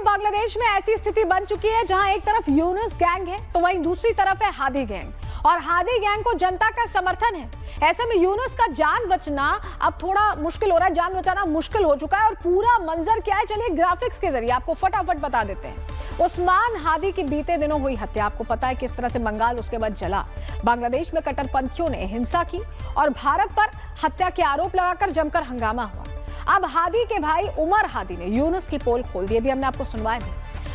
अब बांग्लादेश में ऐसी स्थिति बन चुकी है जहां एक तरफ यूनुस गैंग है तो वहीं दूसरी तरफ है हादी गैंग और हादी गैंग को जनता का समर्थन है। ऐसे में यूनुस का जान बचना अब थोड़ा मुश्किल हो रहा है, जान बचाना मुश्किल हो चुका है। और पूरा मंजर क्या है, चलिए ग्राफिक्स के जरिए आपको फटाफट बता देते हैं। उस्मान हादी की बीते दिनों हुई हत्या, आपको पता है किस तरह से बंगाल उसके बाद जला। बांग्लादेश में कट्टरपंथियों ने हिंसा की और भारत पर हत्या के आरोप लगाकर जमकर हंगामा हुआ। अब हादी के भाई उमर हादी ने यूनुस की पोल खोल दी, अभी हमने आपको सुनवाया भी।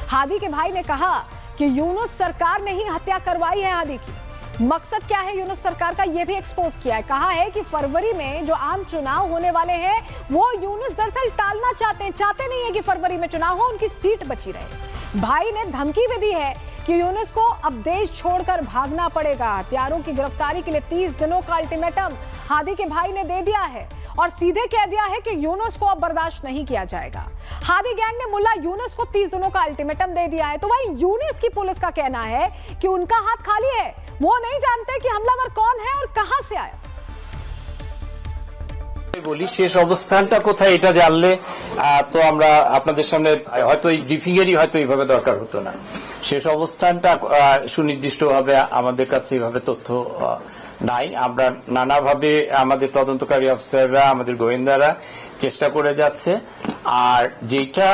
हादी के भाई ने कहा कि यूनुस सरकार ने ही हत्या करवाई है हादी की। मकसद क्या है यूनुस सरकार का, यह भी एक्सपोज किया है। कहा है कि फरवरी में जो आम चुनाव होने वाले हैं वो यूनुस दरअसल टालना चाहते नहीं है कि फरवरी में चुनाव हो, उनकी सीट बची रहे। भाई ने धमकी भी दी है कि यूनुस को अब देश छोड़कर भागना पड़ेगा। हत्यारों की गिरफ्तारी के लिए 30 दिनों का अल्टीमेटम हादी के भाई ने दे दिया है और सीधे कह दिया है कि यूनुस को अब बर्दाश्त नहीं किया जाएगा। हादी गैंग ने मुल्ला यूनुस को 30 दिनों का अल्टीमेटम दे दिया है। तो वहीं यूनुस की पुलिस का कहना है कि उनका हाथ खाली है, वो नहीं जानते कि हमलावर कौन है और कहां से आया। বলি শেষ অবস্থানটা কোথায় এটা জানলে তো আমরা আপনাদের সামনে হয়তো এই ব্রিফিং এরই হয়তো এইভাবে দরকার হতো না। শেষ অবস্থানটা সুনির্দিষ্টভাবে আমাদের কাছে এইভাবে তথ্য নাই। আমরা নানাভাবে আমাদের তদন্তকারী অফিসাররা, আমাদের গোয়েন্দারা চেষ্টা করে যাচ্ছে। আর যেটা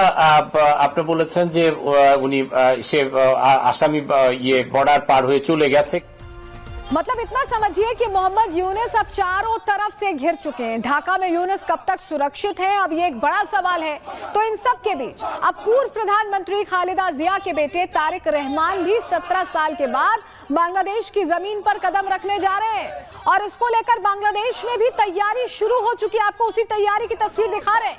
আপনি বলেছেন যে উনি সে আসামি বর্ডার পার হয়ে চলে গেছে, मतलब इतना समझिए कि मोहम्मद यूनुस अब चारों तरफ से घिर चुके हैं। ढाका में यूनुस कब तक सुरक्षित है, अब ये एक बड़ा सवाल है। तो इन सब के बीच अब पूर्व प्रधानमंत्री खालिदा जिया के बेटे तारिक रहमान भी 17 साल के बाद बांग्लादेश की जमीन पर कदम रखने जा रहे हैं और इसको लेकर बांग्लादेश में भी तैयारी शुरू हो चुकी है। आपको उसी तैयारी की तस्वीर दिखा रहे हैं।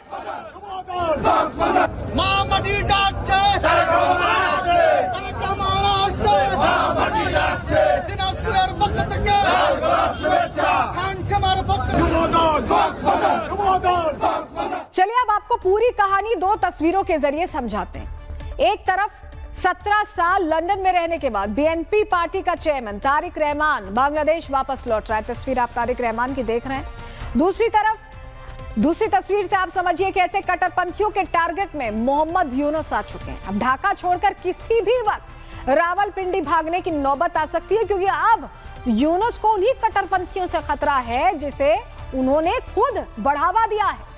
चलिए अब आपको पूरी कहानी 2 तस्वीरों के जरिए समझाते हैं। एक तरफ 17 साल लंदन में रहने के बाद बीएनपी पार्टी का चेयरमैन तारिक रहमान बांग्लादेश वापस लौट रहा है। तस्वीर आप तारिक रहमान की देख रहे हैं। दूसरी तस्वीर से आप समझिए कि ऐसे कट्टरपंथियों के टारगेट में मोहम्मद यूनुस आ चुके हैं। अब ढाका छोड़कर किसी भी वक्त रावलपिंडी भागने की नौबत आ सकती है, क्योंकि अब यूनुस को उन्हीं कट्टरपंथियों से खतरा है जिसे उन्होंने खुद बढ़ावा दिया है।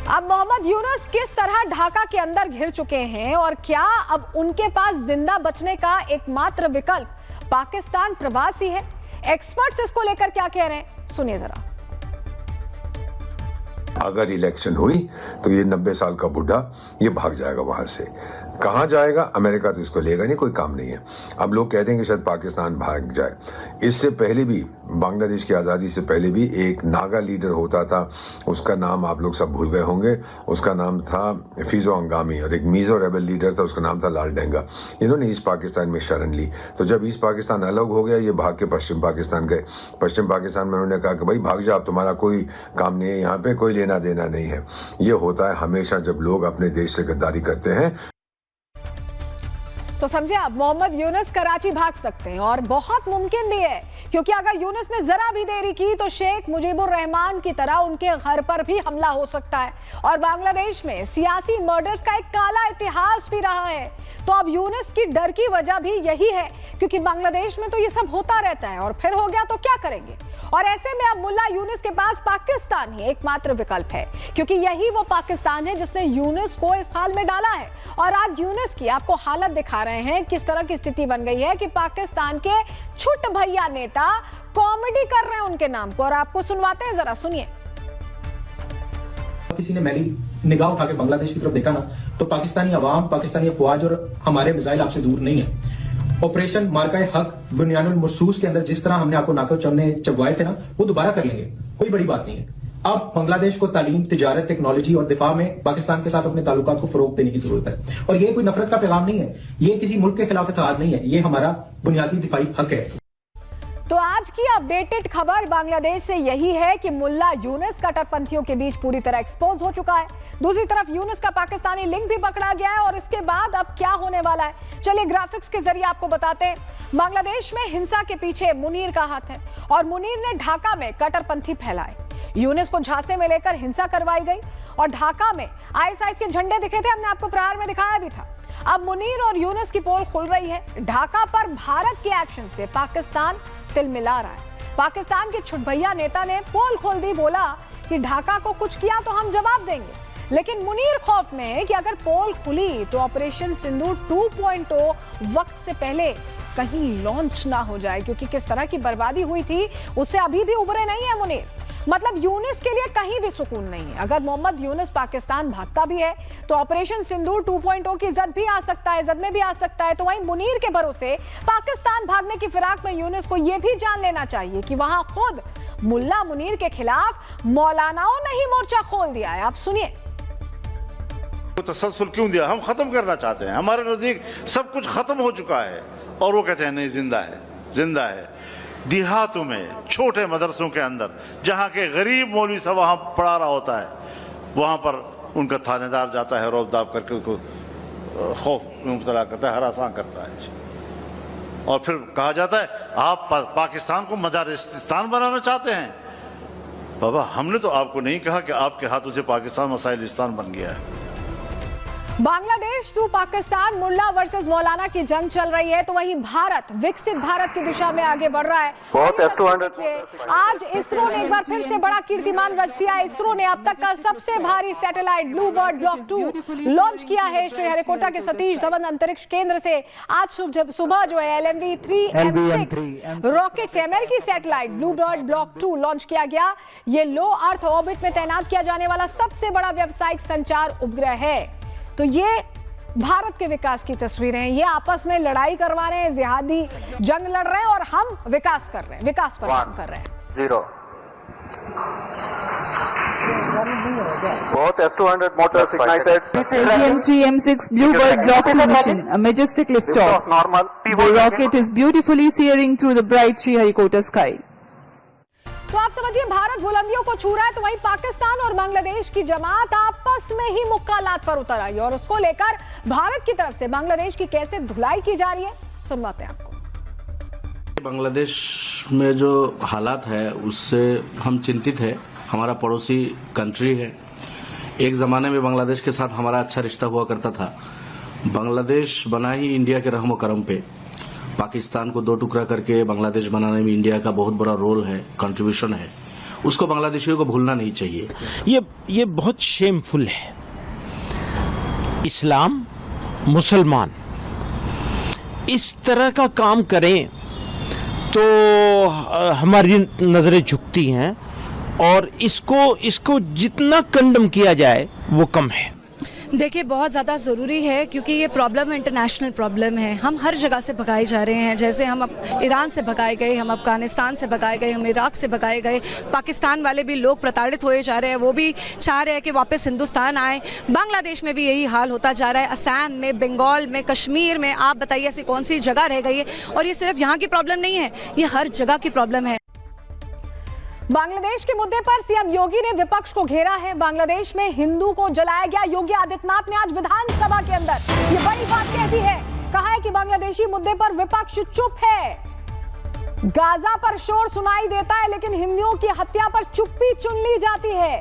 अब मोहम्मद यूनुस किस तरह ढाका के अंदर घिर चुके हैं और क्या अब उनके पास जिंदा बचने का एकमात्र विकल्प पाकिस्तान प्रवास ही है? एक्सपर्ट्स इसको लेकर क्या कह रहे हैं, सुनिए जरा। अगर इलेक्शन हुई तो ये 90 साल का बुढ़ा ये भाग जाएगा वहां से। कहां जाएगा? अमेरिका तो इसको लेगा नहीं, कोई काम नहीं है। अब लोग कहते हैं कि शायद पाकिस्तान भाग जाए। इससे पहले भी, बांग्लादेश की आज़ादी से पहले भी एक नागा लीडर होता था, उसका नाम आप लोग सब भूल गए होंगे। उसका नाम था फिजो अंगामी और एक मीजो रेबल लीडर था, उसका नाम था लाल डेंगा। इन्होंने ईस्ट पाकिस्तान में शरण ली। तो जब ईस्ट पाकिस्तान अलग हो गया, ये भाग के पश्चिम पाकिस्तान गए। पश्चिम पाकिस्तान में उन्होंने कहा कि भाई भाग जाओ, तुम्हारा कोई काम नहीं है, यहाँ पे कोई लेना देना नहीं है। ये होता है हमेशा जब लोग अपने देश से गद्दारी करते हैं। तो समझे, अब मोहम्मद यूनुस कराची भाग सकते हैं और बहुत मुमकिन भी है, क्योंकि अगर यूनुस ने जरा भी देरी की तो शेख मुजीबुर रहमान की तरह उनके घर पर भी हमला हो सकता है। और बांग्लादेश में सियासी मर्डर्स का एक काला इतिहास भी रहा है। तो अब यूनुस की डर की वजह भी यही है, क्योंकि बांग्लादेश में तो ये सब होता रहता है और फिर हो गया तो क्या करेंगे। और ऐसे में अब मुल्ला यूनुस के पास पाकिस्तान ही एकमात्र विकल्प है, क्योंकि यही वो पाकिस्तान है जिसने यूनुस को इस हाल में डाला है। और आज यूनुस की आपको हालत दिखा रहे हैं, किस तरह की स्थिति बन गई है कि पाकिस्तान के छुट भैया नेता कॉमेडी कर रहे हैं उनके नाम पर। और आपको सुनवाते हैं, जरा सुनिए। किसी ने मैली निगाह उठा के बांग्लादेश की तरफ देखा ना, तो पाकिस्तानी अवाम, पाकिस्तानी अफवाज और हमारे मिसाइल आपसे दूर नहीं है। ऑपरेशन मार्का हक बुनियानुल मरसूस के अंदर जिस तरह हमने आपको नाको चौने चबवाए थे ना, वो दोबारा कर लेंगे, कोई बड़ी बात नहीं है। अब बांग्लादेश को तालीम, तिजारत, टेक्नोलॉजी और दिफा में पाकिस्तान के साथ अपने ताल्लुकात को फरोग देने की जरूरत है। और ये कोई नफरत का पैगाम नहीं है, ये किसी मुल्क के खिलाफ इत्तेहाद नहीं है, ये हमारा बुनियादी दिफाई हक है। तो आज की अपडेटेड खबर बांग्लादेश से यही है कि मुल्ला यूनुस कट्टरपंथियों के बीच पूरी तरह एक्सपोज हो चुका है। दूसरी तरफ यूनुस का पाकिस्तानी लिंक भी पकड़ा गया है और इसके बाद अब क्या होने वाला है, चलिए ग्राफिक्स के जरिए आपको बताते हैं। बांग्लादेश में हिंसा के पीछे मुनीर का हाथ है और मुनीर ने ढाका में कट्टरपंथी फैलाए। यूनुस को झांसे में लेकर हिंसा करवाई गई और ढाका में आईएसआईएस के झंडे दिखे थे, हमने आपको प्रहार में दिखाया भी था। अब मुनीर और यूनुस की पोल खुल रही है। ढाका पर भारत के एक्शन से पाकिस्तान तिलमिला रहा है। पाकिस्तान के छुटभैया नेता ने पोल खोल दी, बोला कि ढाका को कुछ किया तो हम जवाब देंगे। लेकिन मुनीर खौफ में है कि अगर पोल खुली तो ऑपरेशन सिंदूर 2.0 वक्त से पहले कहीं लॉन्च ना हो जाए, क्योंकि किस तरह की बर्बादी हुई थी उससे अभी भी उबरे नहीं है मुनीर। मतलब यूनुस के लिए कहीं भी सुकून नहीं है। अगर मोहम्मद यूनुस पाकिस्तान भागता भी है तो ऑपरेशन सिंदूर 2.0 की जद भी आ सकता है, जद में भी आ सकता है। तो वहीं मुनीर के भरोसे पाकिस्तान भागने की फिराक में यूनुस को यह भी जान लेना चाहिए कि वहां खुद मुल्ला मुनीर के खिलाफ मौलानाओं ने ही मोर्चा खोल दिया है। आप सुनिए। तसलसल क्यों दिया? हम खत्म करना चाहते हैं, हमारे नजदीक सब कुछ खत्म हो चुका है और वो कहते हैं नहीं, जिंदा है, जिंदा है। देहातों में छोटे मदरसों के अंदर जहाँ के गरीब मौलवी साहब वहाँ पढ़ा रहा होता है, वहाँ पर उनका थानेदार जाता है, रौब-दाब करके उनको खौफ में मुब्तला करता है, हरासा करता है और फिर कहा जाता है आप पाकिस्तान को मदारिस्तान बनाना चाहते हैं। बाबा, हमने तो आपको नहीं कहा कि आपके हाथों से पाकिस्तान मसाइलिस्तान बन गया है। बांग्लादेश टू पाकिस्तान, मुल्ला वर्सेस मौलाना की जंग चल रही है, तो वहीं भारत विकसित भारत की दिशा में आगे बढ़ रहा है। आज इसरो ने एक बार फिर से बड़ा कीर्तिमान रच दिया। इसरो ने अब तक का सबसे भारी सैटेलाइट ब्लूबर्ड ब्लॉक 2 लॉन्च किया है श्रीहरिकोटा के सतीश धवन अंतरिक्ष केंद्र से। आज सुबह जो है LMV-3M6 रॉकेट से अमेरिकी सैटेलाइट ब्लूबर्ड ब्लॉक 2 लॉन्च किया गया। ये लो अर्थ ऑर्बिट में तैनात किया जाने वाला सबसे बड़ा व्यावसायिक संचार उपग्रह है। तो ये भारत के विकास की तस्वीरें हैं। ये आपस में लड़ाई करवा रहे हैं, जिहादी जंग लड़ रहे हैं और हम विकास कर रहे हैं, विकास पर काम कर रहे हैं। 0 both S-200 motors ignited. LMV-3M6 Bluebird Block 2 mission, a majestic liftoff. Normal. The rocket is beautifully soaring through the bright Sriharikota sky. तो आप समझिए भारत बुलंदियों को छू रहा है, तो वहीं पाकिस्तान और बांग्लादेश की जमात आपस में ही मुक्कालात पर उतर आई और उसको लेकर भारत की तरफ से बांग्लादेश की कैसे धुलाई की जा रही है, सुनवाते हैं आपको। बांग्लादेश में जो हालात है उससे हम चिंतित है। हमारा पड़ोसी कंट्री है। एक जमाने में बांग्लादेश के साथ हमारा अच्छा रिश्ता हुआ करता था। बांग्लादेश बना ही इंडिया के रहमो करम पे। पाकिस्तान को 2 टुकड़ा करके बांग्लादेश बनाने में इंडिया का बहुत बड़ा रोल है, कंट्रीब्यूशन है। उसको बांग्लादेशियों को भूलना नहीं चाहिए। ये बहुत शेमफुल है। इस्लाम, मुसलमान इस तरह का काम करें तो हमारी नजरें झुकती हैं और इसको जितना कंडम किया जाए वो कम है। देखिए, बहुत ज़्यादा ज़रूरी है क्योंकि ये प्रॉब्लम इंटरनेशनल प्रॉब्लम है। हम हर जगह से भगाए जा रहे हैं। जैसे हम ईरान से भगाए गए, हम अफगानिस्तान से भगाए गए, हम इराक से भगाए गए। पाकिस्तान वाले भी लोग प्रताड़ित होए जा रहे हैं, वो भी चाह रहे हैं कि वापस हिंदुस्तान आए। बांग्लादेश में भी यही हाल होता जा रहा है। असम में, बंगाल में, कश्मीर में, आप बताइए ऐसी कौन सी जगह रह गई है? और ये सिर्फ यहाँ की प्रॉब्लम नहीं है, ये हर जगह की प्रॉब्लम है। बांग्लादेश के मुद्दे पर सीएम योगी ने विपक्ष को घेरा है। बांग्लादेश में हिंदू को जलाया गया। योगी आदित्यनाथ ने आज विधानसभा के अंदर ये बड़ी बात कह दी है। कहा है कि बांग्लादेशी मुद्दे पर विपक्ष चुप है। गाजा पर शोर सुनाई देता है लेकिन हिंदुओं की हत्या पर चुप्पी चुन ली जाती है।